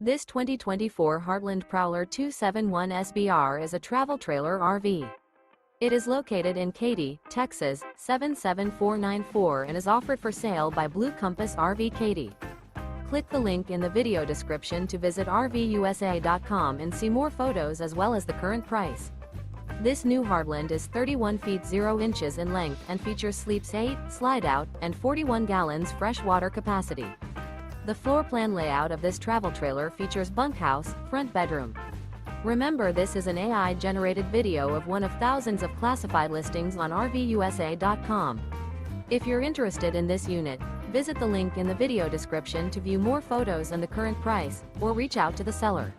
This 2024 Heartland Prowler 271 SBR is a travel trailer RV. It is located in Katy, Texas, 77494 and is offered for sale by Blue Compass RV Katy. Click the link in the video description to visit RVUSA.com and see more photos as well as the current price. This new Heartland is 31 feet 0 inches in length and features sleeps 8, slide-out, and 41 gallons fresh water capacity. The floor plan layout of this travel trailer features bunkhouse, front bedroom. Remember, this is an AI-generated video of one of thousands of classified listings on RVUSA.com. If you're interested in this unit, visit the link in the video description to view more photos and the current price, or reach out to the seller.